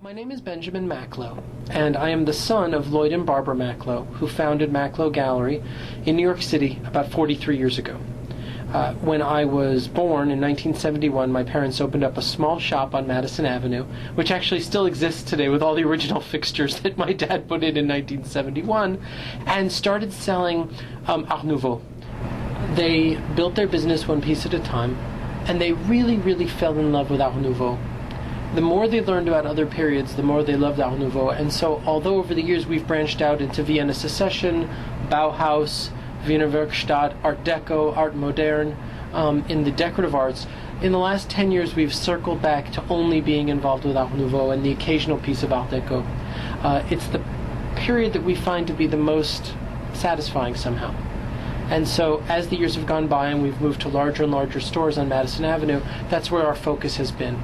My name is Benjamin Macklowe, and I am the son of Lloyd and Barbara Macklowe, who founded Macklowe Gallery in New York City about 43 years ago. When I was born in 1971, my parents opened up a small shop on Madison Avenue, which actually still exists today with all the original fixtures that my dad put in 1971, and started selling Art Nouveau. They built their business one piece at a time, and they really fell in love with Art Nouveau. The more they learned about other periods, the more they loved Art Nouveau. And so, although over the years we've branched out into Vienna Secession, Bauhaus, Wiener Werkstatt, Art Deco, Art Moderne, in the decorative arts, in the last 10 years we've circled back to only being involved with Art Nouveau and the occasional piece of Art Deco. It's the period that we find to be the most satisfying somehow. And so, as the years have gone by and we've moved to larger and larger stores on Madison Avenue, that's where our focus has been.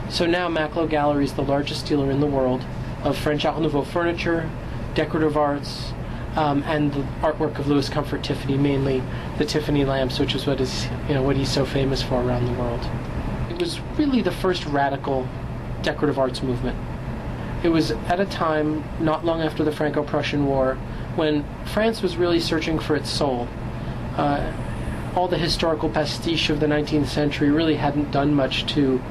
So now Macklowe Gallery is the largest dealer in the world of French Art Nouveau furniture, decorative arts, and the artwork of Louis Comfort Tiffany, mainly the Tiffany lamps, which is what he's so famous for around the world. It was really the first radical decorative arts movement. It was at a time not long after the Franco-Prussian War when France was really searching for its soul. All the historical pastiche of the 19th century really hadn't done much to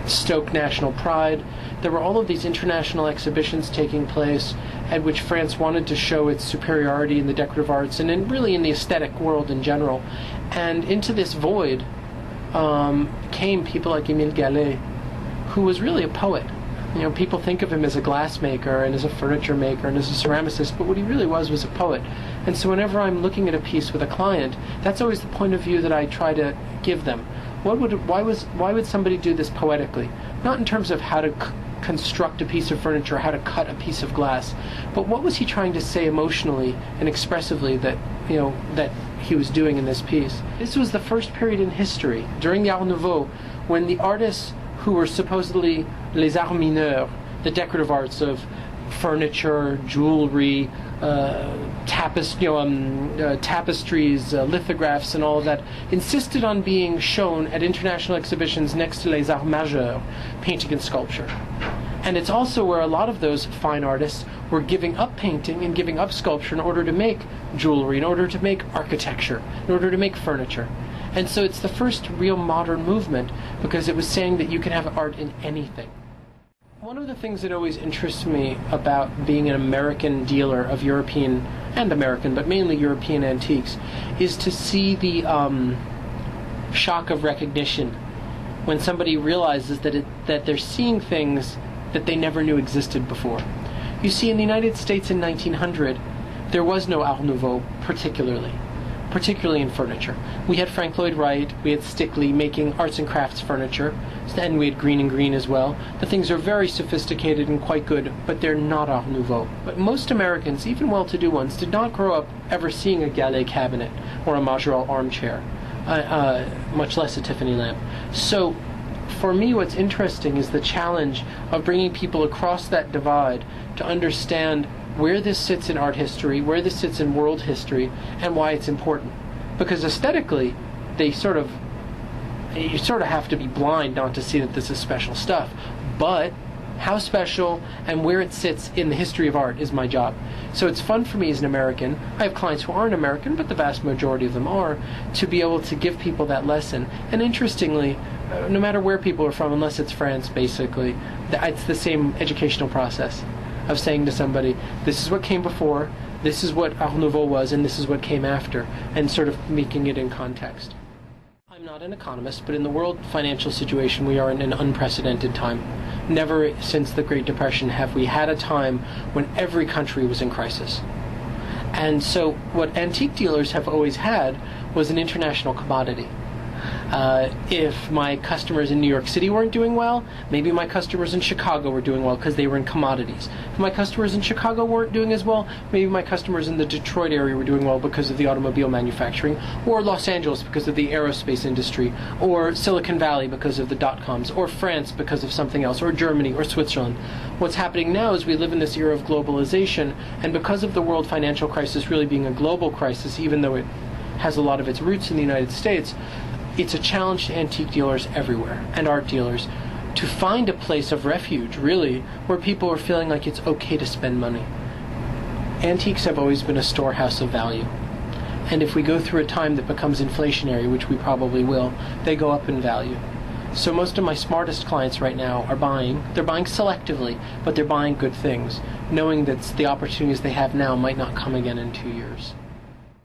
stoke national pride. There were all of these international exhibitions taking place at which France wanted to show its superiority in the decorative arts and really in the aesthetic world in general. And into this void came people like Émile Gallé, who was really a poet. People think of him as a glassmaker and as a furniture maker and as a ceramicist, but what he really was a poet. And so whenever I'm looking at a piece with a client, that's always the point of view that I try to give them. Why would somebody do this poetically? Not in terms of how to construct a piece of furniture, how to cut a piece of glass, but what was he trying to say emotionally and expressively that he was doing in this piece? This was the first period in history, during the Art Nouveau, when the artists who were supposedly les arts mineurs, the decorative arts of furniture, jewelry, tapestries, lithographs, and all of that, insisted on being shown at international exhibitions next to les arts majeurs, painting and sculpture. And it's also where a lot of those fine artists were giving up painting and giving up sculpture in order to make jewelry, in order to make architecture, in order to make furniture. And so it's the first real modern movement because it was saying that you can have art in anything. One of the things that always interests me about being an American dealer of European and American, but mainly European antiques, is to see the shock of recognition when somebody realizes that they're seeing things that they never knew existed before. You see, in the United States in 1900, there was no Art Nouveau particularly in furniture. We had Frank Lloyd Wright, we had Stickley making arts and crafts furniture, and we had Green & Green as well. The things are very sophisticated and quite good, but they're not Art Nouveau. But most Americans, even well-to-do ones, did not grow up ever seeing a Gallé cabinet or a Majorelle armchair, much less a Tiffany lamp. So, for me, what's interesting is the challenge of bringing people across that divide to understand where this sits in art history, where this sits in world history, and why it's important. Because aesthetically, you sort of have to be blind not to see that this is special stuff. But how special and where it sits in the history of art is my job. So it's fun for me as an American. I have clients who aren't American, but the vast majority of them are, to be able to give people that lesson. And interestingly, no matter where people are from, unless it's France, basically, it's the same educational process of saying to somebody, this is what came before, this is what Art Nouveau was, and this is what came after, and sort of making it in context. I'm not an economist, but in the world financial situation, we are in an unprecedented time. Never since the Great Depression have we had a time when every country was in crisis. And so what antique dealers have always had was an international commodity. If my customers in New York City weren't doing well, maybe my customers in Chicago were doing well because they were in commodities. If my customers in Chicago weren't doing as well, maybe my customers in the Detroit area were doing well because of the automobile manufacturing, or Los Angeles because of the aerospace industry, or Silicon Valley because of the dot-coms, or France because of something else, or Germany, or Switzerland. What's happening now is we live in this era of globalization, and because of the world financial crisis really being a global crisis, even though it has a lot of its roots in the United States, it's a challenge to antique dealers everywhere, and art dealers, to find a place of refuge, really, where people are feeling like it's okay to spend money. Antiques have always been a storehouse of value. And if we go through a time that becomes inflationary, which we probably will, they go up in value. So most of my smartest clients right now are buying. They're buying selectively, but they're buying good things, knowing that the opportunities they have now might not come again in 2 years.